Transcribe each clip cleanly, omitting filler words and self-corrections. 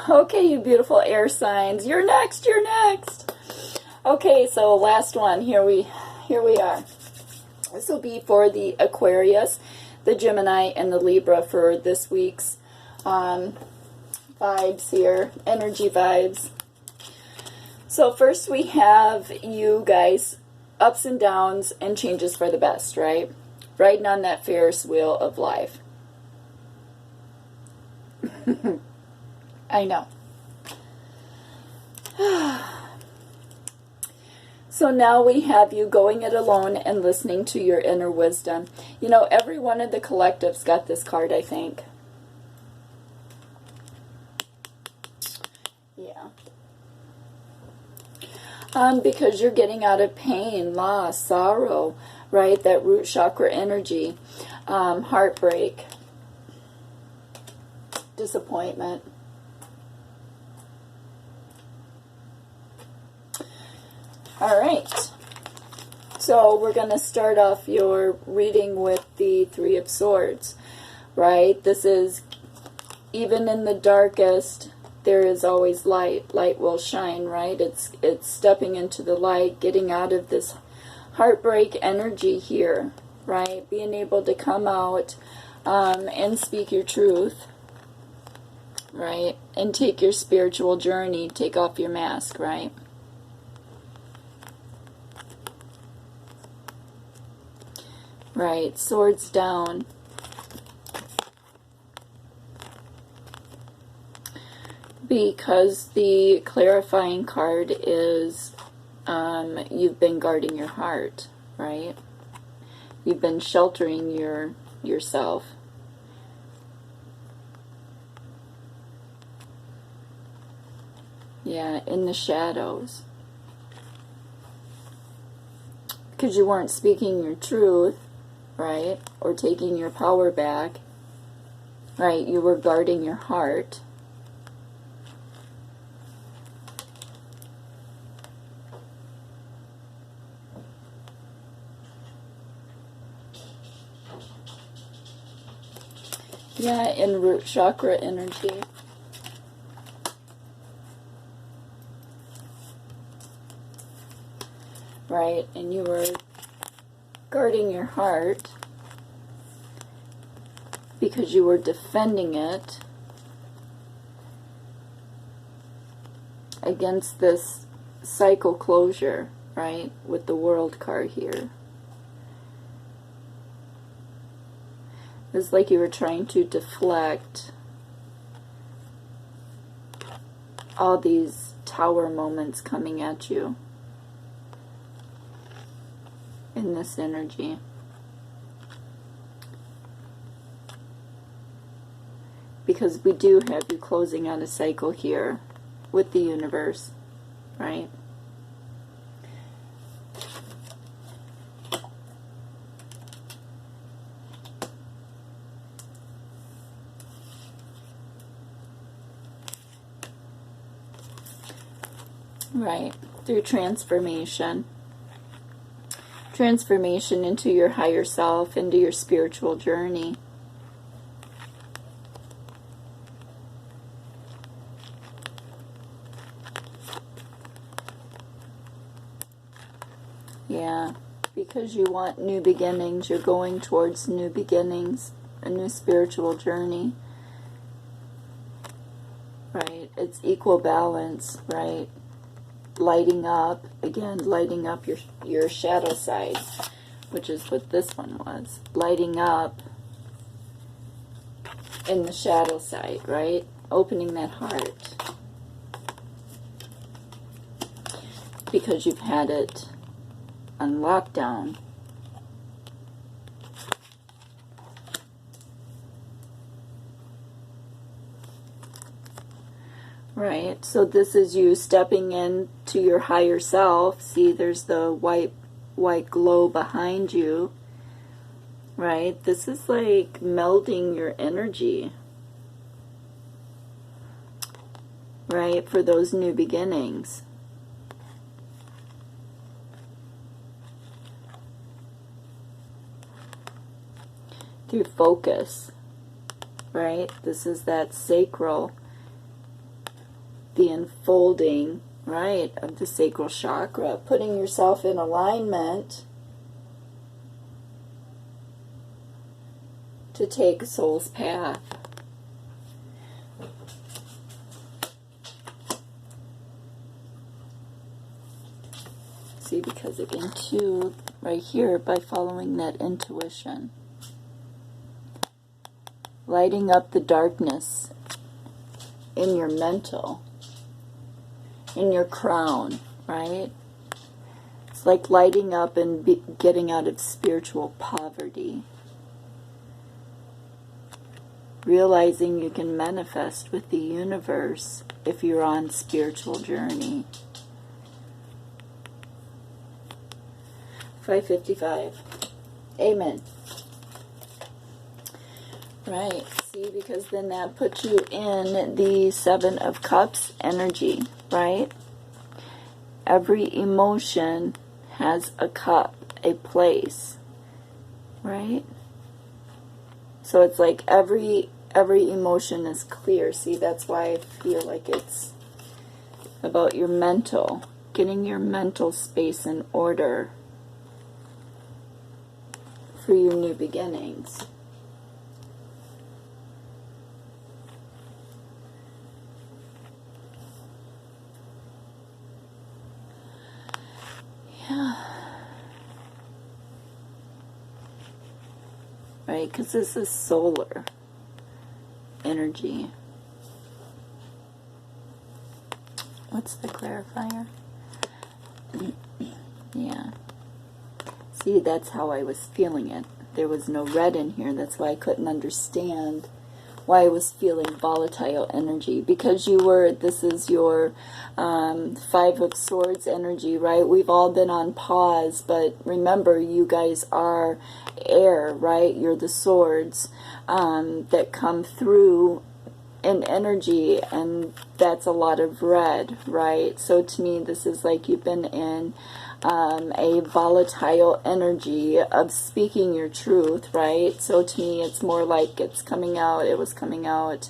Okay, you beautiful air signs. You're next, you're next. Okay, so last one. Here we are. This will be for the Aquarius, the Gemini, and the Libra for this week's vibes here, energy vibes. So first we have you guys, ups and downs and changes for the best, right? Riding on that Ferris wheel of life. I know. So now we have you going it alone and listening to your inner wisdom. You know, every one of the collectives got this card, I think. Yeah. Because you're getting out of pain, loss, sorrow, right? That root chakra energy, heartbreak, disappointment. All right, so we're going to start off your reading with the Three of Swords, right? This is, even in the darkest, there is always light. Light will shine, right? It's stepping into the light, getting out of this heartbreak energy here, right? Being able to come out and speak your truth, right? And take your spiritual journey, take off your mask, right? Right, swords down. Because the clarifying card is you've been guarding your heart, right? You've been sheltering yourself. Yeah, in the shadows. Because you weren't speaking your truth, right? Or taking your power back, right? You were guarding your heart. Yeah, in root chakra energy. Right, and you were guarding your heart because you were defending it against this cycle closure, right, with the World card here. It's like you were trying to deflect all these tower moments coming at you in this energy. Because we do have you closing out a cycle here with the universe, right? Right, through transformation. Transformation into your higher self, into your spiritual journey. Yeah, because you want new beginnings, you're going towards new beginnings, a new spiritual journey. Right, it's equal balance, right? Lighting up, again, lighting up your shadow side, which is what this one was. Lighting up in the shadow side, right? Opening that heart. Because you've had it on lockdown. Right, so this is you stepping into your higher self. See, there's the white glow behind you. Right, this is like melding your energy. Right, for those new beginnings. Through focus. Right, this is that sacral the unfolding, right, of the sacral chakra, putting yourself in alignment to take a soul's path. See, because again, too, right here, by following that intuition, lighting up the darkness in your mental, in your crown, right? It's like lighting up and getting out of spiritual poverty. Realizing you can manifest with the universe if you're on spiritual journey. 555. Amen. Right. See, because then that puts you in the Seven of Cups energy, right? Every emotion has a cup, a place, right? So it's like every emotion is clear. See, that's why I feel like it's about your mental, getting your mental space in order for your new beginnings. Yeah. Right, because this is solar energy. What's the clarifier? Yeah. See, that's how I was feeling it. There was no red in here. That's why I couldn't understand why I was feeling volatile energy. Because this is your Five of Swords energy, right? We've all been on pause, but remember, you guys are air, right? You're the swords that come through in energy, and that's a lot of red, right? So to me, this is like you've been in a volatile energy of speaking your truth, right? So to me, it's more like it was coming out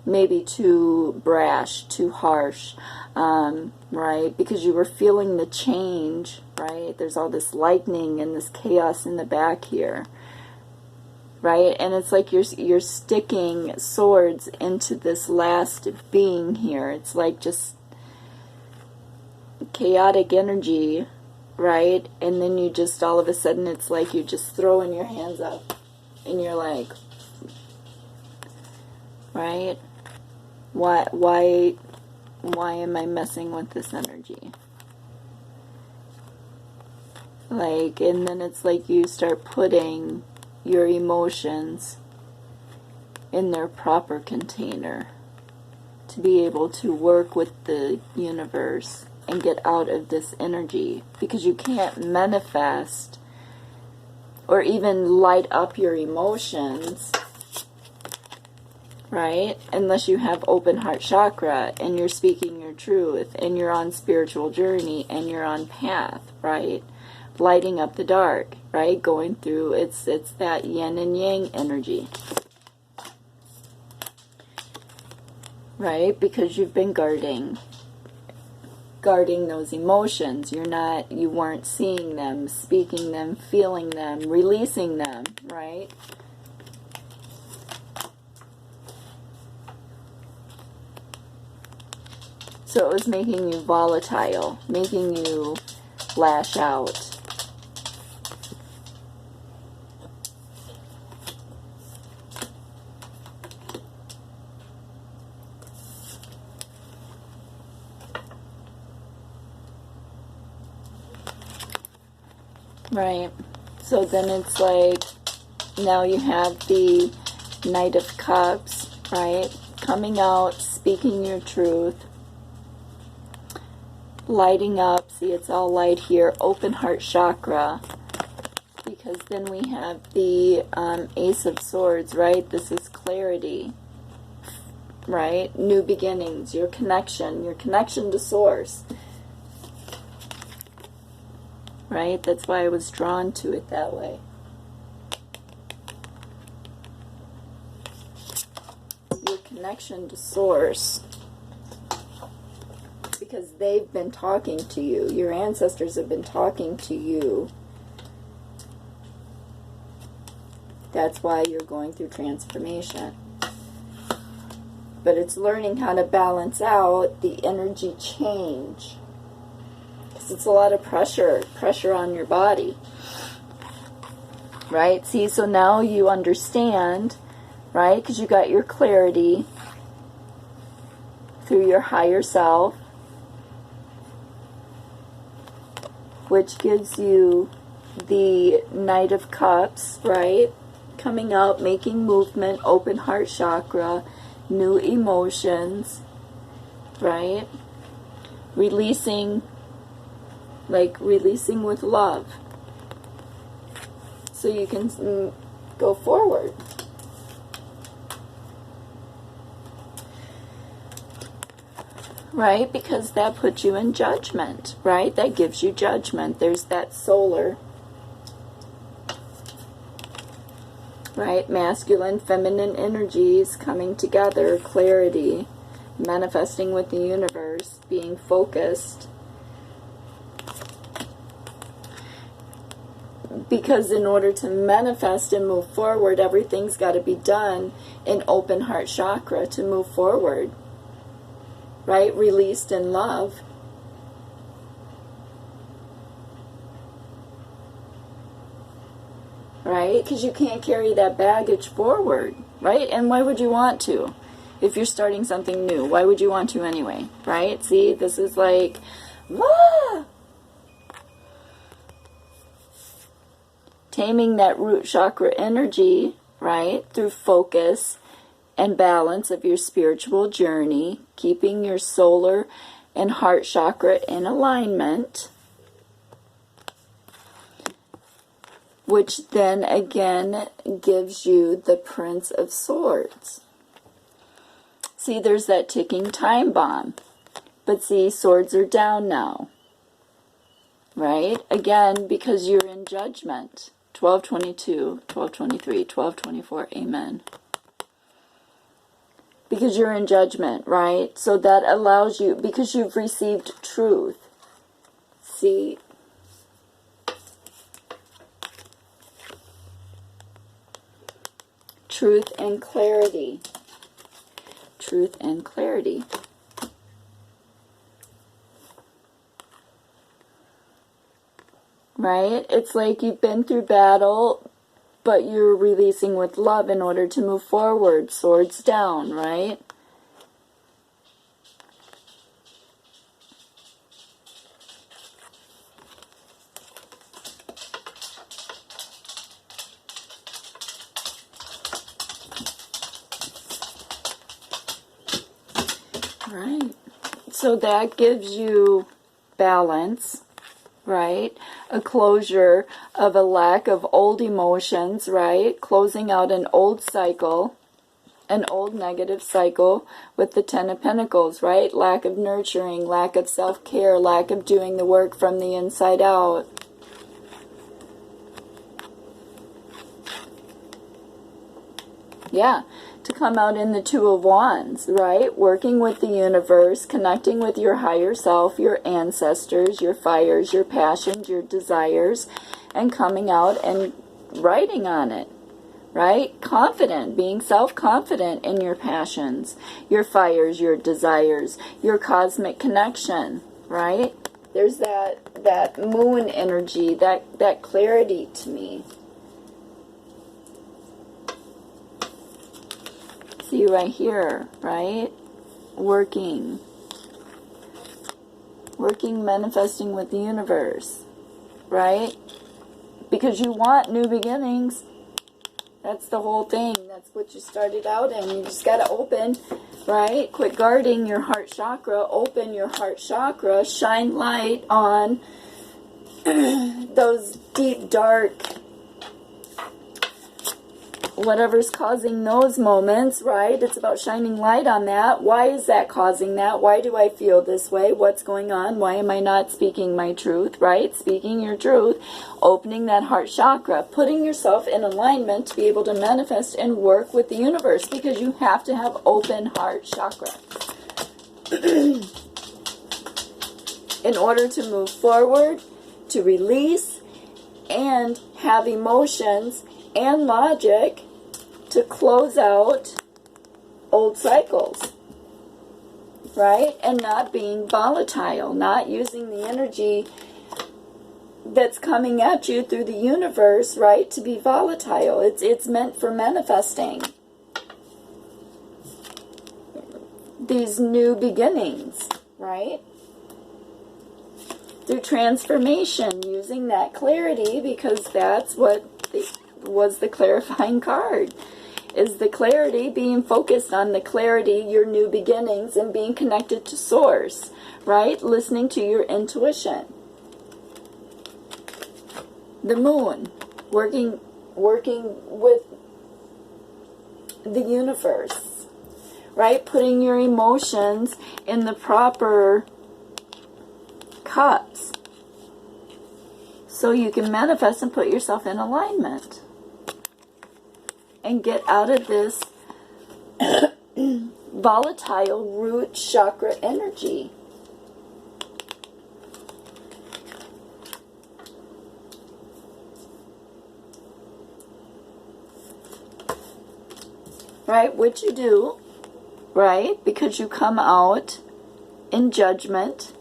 maybe too brash, too harsh, right? Because you were feeling the change, right? There's all this lightning and this chaos in the back here, right? And it's like you're sticking swords into this last being here. It's like just chaotic energy, right? And then you just, all of a sudden, it's like you're just throwing your hands up and you're like, right? Why am I messing with this energy? Like, and then it's like you start putting your emotions in their proper container to be able to work with the universe and get out of this energy, because you can't manifest or even light up your emotions, right, unless you have open heart chakra and you're speaking your truth and you're on spiritual journey and you're on path, right, lighting up the dark, right, going through, it's that yin and yang energy, right, because you've been guarding those emotions. You weren't seeing them, speaking them, feeling them, releasing them, right? So it was making you volatile, making you lash out. Right. So then it's like, now you have the Knight of Cups, right? Coming out, speaking your truth, lighting up. See, it's all light here. Open heart chakra. Because then we have the Ace of Swords, right? This is clarity, right? New beginnings, your connection to Source. Right? That's why I was drawn to it that way. Your connection to Source. because they've been talking to you. Your ancestors have been talking to you. That's why you're going through transformation. But it's learning how to balance out the energy change. Because it's a lot of pressure on your body. Right? See, so now you understand, right? Because you got your clarity through your higher self, which gives you the Knight of Cups, right? Coming out, making movement, open heart chakra, new emotions, right? Releasing, like releasing with love. So you can go forward. Right? Because that puts you in judgment, right? That gives you judgment. There's that solar, right? Masculine, feminine energies coming together, clarity, manifesting with the universe, being focused. Because in order to manifest and move forward, everything's got to be done in open heart chakra to move forward. Right? Released in love. Right? Because you can't carry that baggage forward. Right? And why would you want to? If you're starting something new, why would you want to anyway? Right? See, this is like, taming that root chakra energy, right? Through focus and balance of your spiritual journey, keeping your solar and heart chakra in alignment, which then again gives you the Prince of Swords. See, there's that ticking time bomb. But see, swords are down now. Right? Again, because you're in judgment. 12:22, 12:23, 12:24, amen. Because you're in judgment, right? So that allows you, because you've received truth. See? Truth and clarity. Truth and clarity. Right? It's like you've been through battle, but you're releasing with love in order to move forward. Swords down, right? Right. So that gives you balance, right? A closure of a lack of old emotions, right? Closing out an old cycle, an old negative cycle with the Ten of Pentacles, right? Lack of nurturing, lack of self-care, lack of doing the work from the inside out. Yeah, to come out in the Two of Wands, right? Working with the universe, connecting with your higher self, your ancestors, your fires, your passions, your desires, and coming out and writing on it, right? Confident, being self-confident in your passions, your fires, your desires, your cosmic connection, right? There's that moon energy, that clarity to me. See right here, right? Working, manifesting with the universe, right? Because you want new beginnings. That's the whole thing. That's what you started out in. You just got to open, right? Quit guarding your heart chakra. Open your heart chakra. Shine light on those deep, dark, whatever's causing those moments, right? It's about shining light on that. Why is that causing that? Why do I feel this way? What's going on? Why am I not speaking my truth, right? Speaking your truth, opening that heart chakra, putting yourself in alignment to be able to manifest and work with the universe, because you have to have open heart chakra. in order to move forward, to release, and have emotions and logic to close out old cycles, right? And not being volatile, not using the energy that's coming at you through the universe, right, to be volatile. It's meant for manifesting these new beginnings, right? Through transformation, using that clarity, because that's what was the clarifying card. Is the clarity, being focused on the clarity, your new beginnings, and being connected to source, right? Listening to your intuition. The moon, working with the universe, right? Putting your emotions in the proper cups so you can manifest and put yourself in alignment and get out of this volatile root chakra energy. Right, which you do, right, because you come out in judgment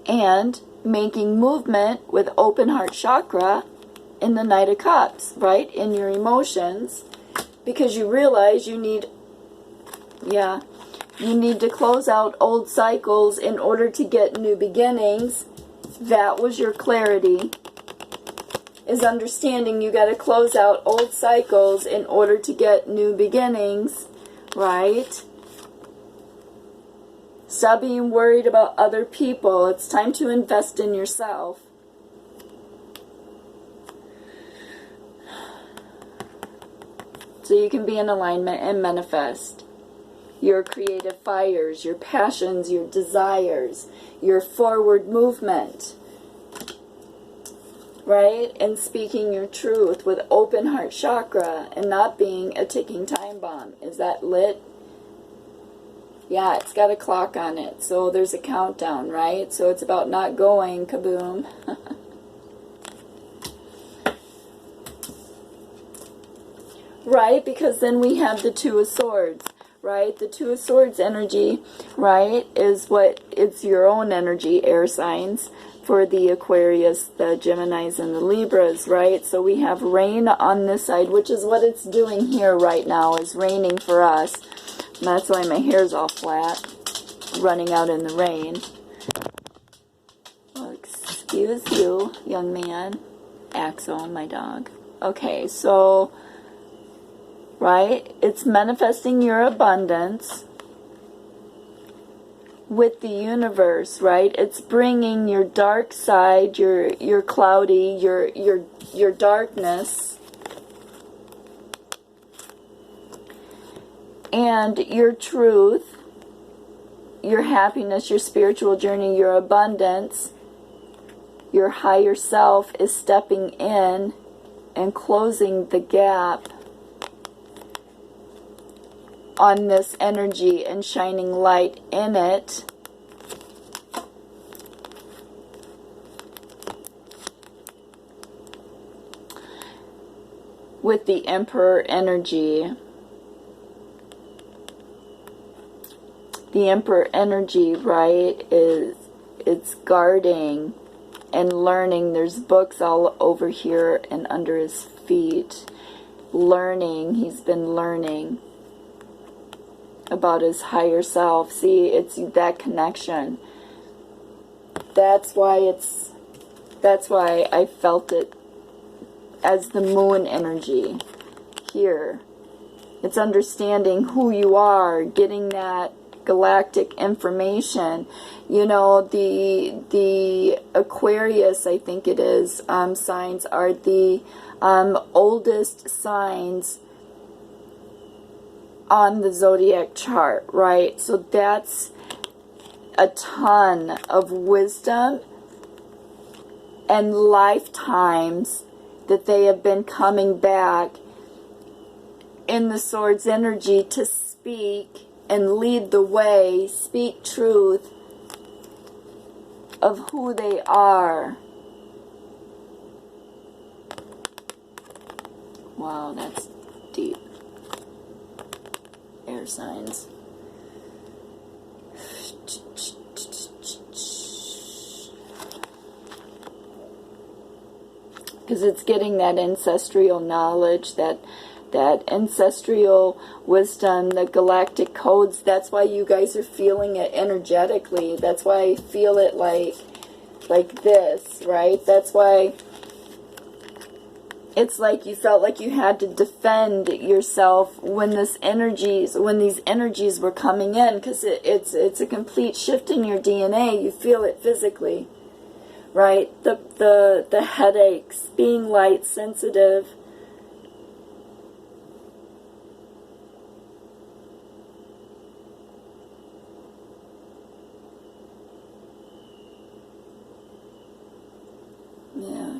and making movement with open heart chakra in the Knight of Cups, right, in your emotions, because you realize you need to close out old cycles in order to get new beginnings. That was your clarity, is understanding you got to close out old cycles in order to get new beginnings, right? Stop being worried about other people. It's time to invest in yourself. So you can be in alignment and manifest your creative fires, your passions, your desires, your forward movement, right? And speaking your truth with open heart chakra and not being a ticking time bomb. Is that lit? Yeah, it's got a clock on it, so there's a countdown, right? So it's about not going kaboom. Right? Because then we have the Two of Swords, right? The Two of Swords energy, right, is what, it's your own energy, air signs, for the Aquarius, the Geminis, and the Libras, right? So we have rain on this side, which is what it's doing here right now, is raining for us. And that's why my hair's all flat, running out in the rain. Well, excuse you, young man. Axel, my dog. Okay, so, right, it's manifesting your abundance with the universe, right? It's bringing your dark side, your cloudy, your darkness, and your truth, your happiness, your spiritual journey, your abundance. Your higher self is stepping in and closing the gap on this energy and shining light in it. With the Emperor energy. The Emperor energy, right, it's guarding and learning. There's books all over here and under his feet. Learning, he's been learning about his higher self. See, it's that connection. That's why I felt it as the moon energy here. It's understanding who you are, getting that galactic information. You know, the Aquarius, I think it is, signs are the oldest signs on the zodiac chart, right? So that's a ton of wisdom and lifetimes that they have been coming back in the Swords energy to speak and lead the way, speak truth, of who they are. Wow, that's deep. Air signs. Because it's getting that ancestral knowledge, that ancestral wisdom, the galactic codes. That's why you guys are feeling it energetically. That's why I feel it like this, right? That's why it's like you felt like you had to defend yourself when these energies were coming in, because it's a complete shift in your DNA. You feel it physically, right? The headaches, being light sensitive. Yeah.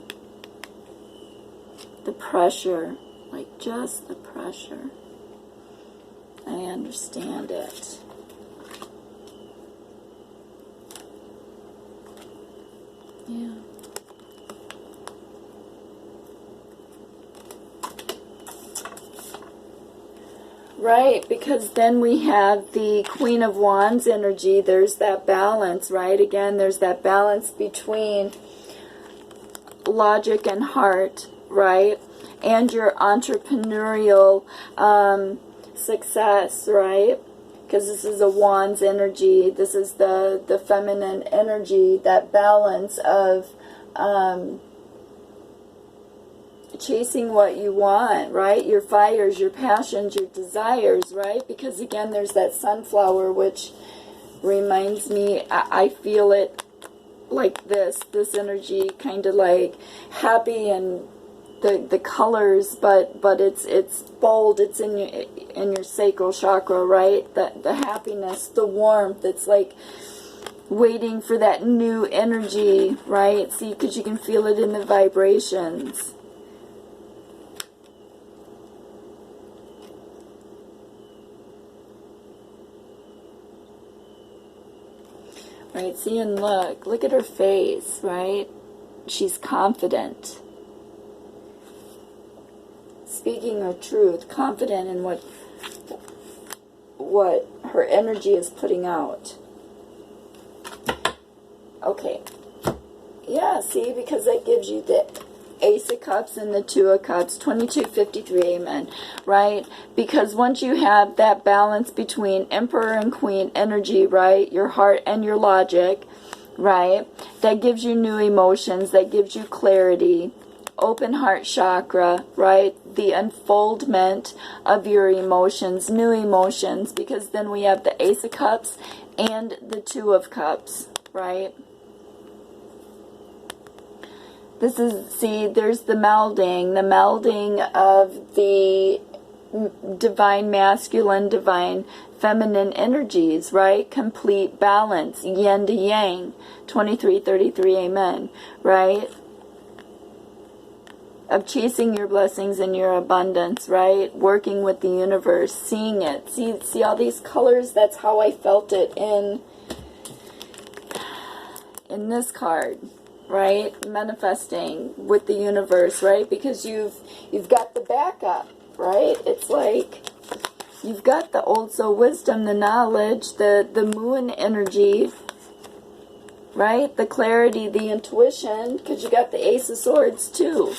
The pressure, like just the pressure. I understand it. Yeah. Right, because then we have the Queen of Wands energy. There's that balance, right? Again, there's that balance between logic and heart, right? And your entrepreneurial success, right? Because this is a Wands energy. This is the feminine energy, that balance of chasing what you want, right? Your fires, your passions, your desires, right? Because again, there's that sunflower, which reminds me, I feel it like this energy, kind of like happy, and the colors, but it's bold. It's in your sacral chakra, right? The happiness, the warmth. It's like waiting for that new energy, right? See, because you can feel it in the vibrations. Right, see, and look at her face, right? She's confident. Speaking her truth, confident in what her energy is putting out. Okay. Yeah, see, because that gives you the Ace of Cups and the Two of Cups, 2253, amen, right? Because once you have that balance between Emperor and Queen energy, right, your heart and your logic, right, that gives you new emotions, that gives you clarity, open heart chakra, right, the unfoldment of your emotions, new emotions, because then we have the Ace of Cups and the Two of Cups, right? This is, see, there's the melding of the divine masculine, divine feminine energies, right? Complete balance, yin to yang, 2333, amen, right? Of chasing your blessings and your abundance, right? Working with the universe, seeing it. See all these colors? That's how I felt it in this card. Right? Manifesting with the universe, right? Because you've got the backup, right? It's like you've got the old soul wisdom, the knowledge, the moon energy, right? The clarity, the intuition, because you got the Ace of Swords too.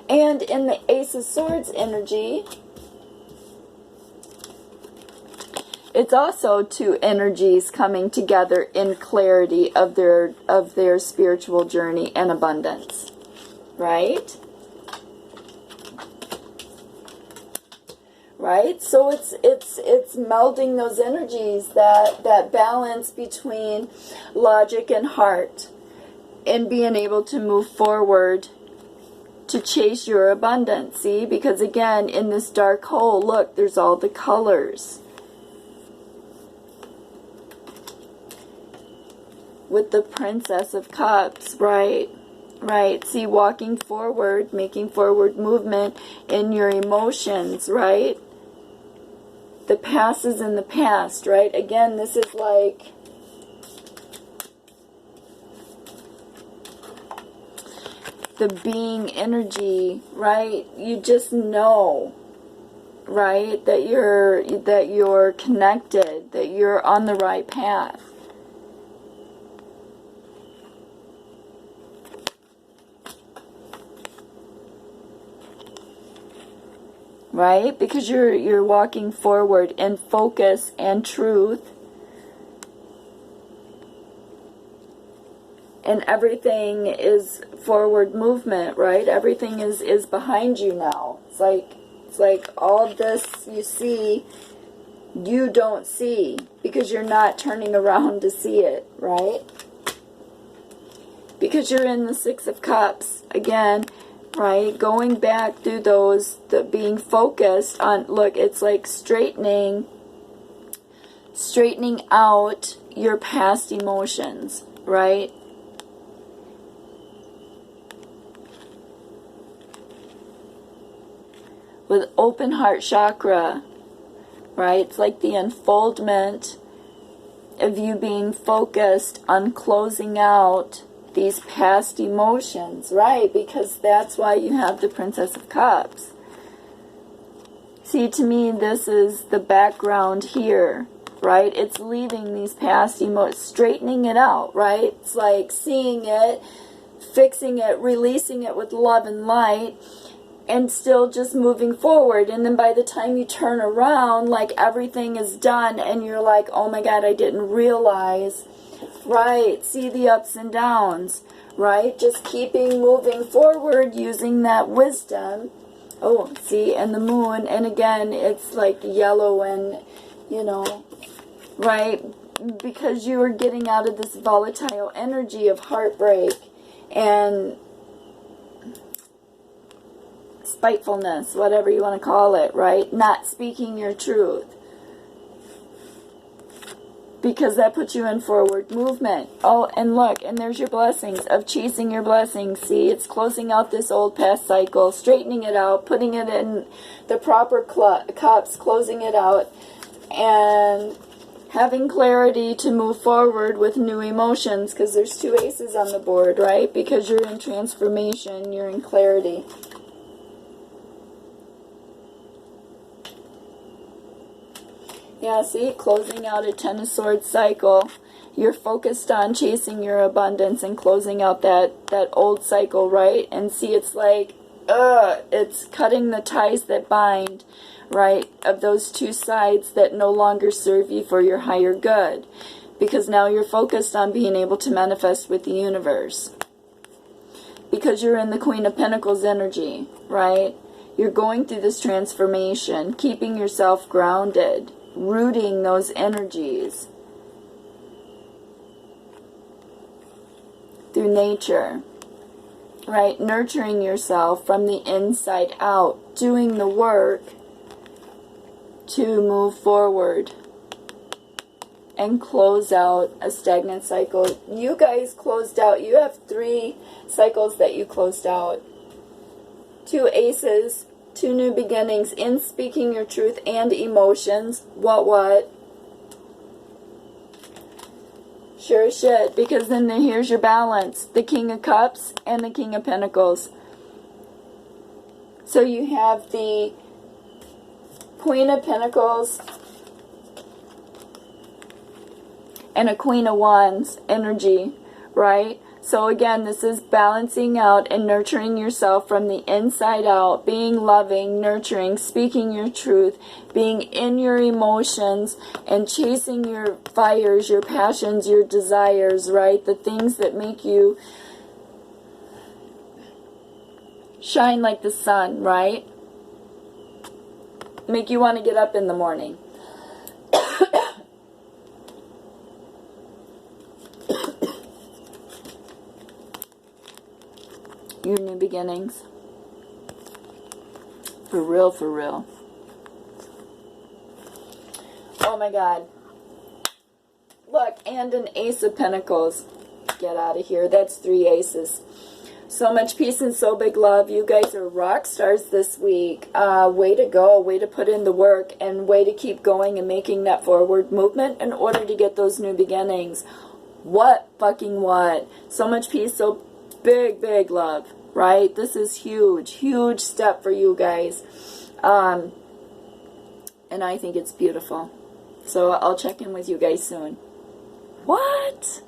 And in the Ace of Swords energy, it's also two energies coming together in clarity of their spiritual journey and abundance, right? Right? So it's melding those energies, that balance between logic and heart, and being able to move forward to chase your abundance. See? Because again, in this dark hole, look, there's all the colors. With the Princess of Cups, right? Right. See, walking forward, making forward movement in your emotions, right? The past is in the past, right? Again, this is like the being energy, right? You just know, right, that you're connected, that you're on the right path. Right? Because you're walking forward in focus and truth. And everything is forward movement, right? Everything is behind you now. It's like all this you see, you don't see, because you're not turning around to see it, right? Because you're in the Six of Cups again, right? Going back through those, being focused on, look, it's like straightening out your past emotions, right? With open heart chakra, right? It's like the unfoldment of you being focused on closing out these past emotions, right? Because that's why you have the Princess of Cups. See, to me, this is the background here, right? It's leaving these past emotions, straightening it out, right? It's like seeing it, fixing it, releasing it with love and light, and still just moving forward. And then by the time you turn around, like everything is done and you're like, oh my God, I didn't realize, right? See the ups and downs, right? Just keeping moving forward using that wisdom. Oh, see, and the moon, and again, it's like yellow and, you know, right? Because you are getting out of this volatile energy of heartbreak and spitefulness, whatever you want to call it, right? Not speaking your truth. Because that puts you in forward movement. Oh, and look, and there's your blessings of chasing your blessings. See, it's closing out this old past cycle, straightening it out, putting it in the proper cups, closing it out, and having clarity to move forward with new emotions, because there's two aces on the board, right? Because you're in transformation, you're in clarity. Yeah, see, closing out a Ten of Swords cycle. You're focused on chasing your abundance and closing out that old cycle, right? And see, it's like, it's cutting the ties that bind, right, of those two sides that no longer serve you for your higher good. Because now you're focused on being able to manifest with the universe. Because you're in the Queen of Pentacles energy, right? You're going through this transformation, keeping yourself grounded, rooting those energies through nature, right? Nurturing yourself from the inside out, doing the work to move forward and close out a stagnant cycle. You guys closed out, you have 3 cycles that you closed out. 2 aces, 2 new beginnings in speaking your truth and emotions. What? Sure as shit, because then here's your balance. The King of Cups and the King of Pentacles. So you have the Queen of Pentacles and a Queen of Wands energy, right? So again, this is balancing out and nurturing yourself from the inside out, being loving, nurturing, speaking your truth, being in your emotions, and chasing your fires, your passions, your desires, right? The things that make you shine like the sun, right? Make you want to get up in the morning. Your new beginnings. For real, for real. Oh my God. Look, and an Ace of Pentacles. Get out of here. That's 3 aces. So much peace and so big love. You guys are rock stars this week. Way to go. Way to put in the work. And way to keep going and making that forward movement in order to get those new beginnings. What fucking what? So much peace, so big, big love. right? This is huge, huge step for you guys. And I think it's beautiful. So I'll check in with you guys soon. What?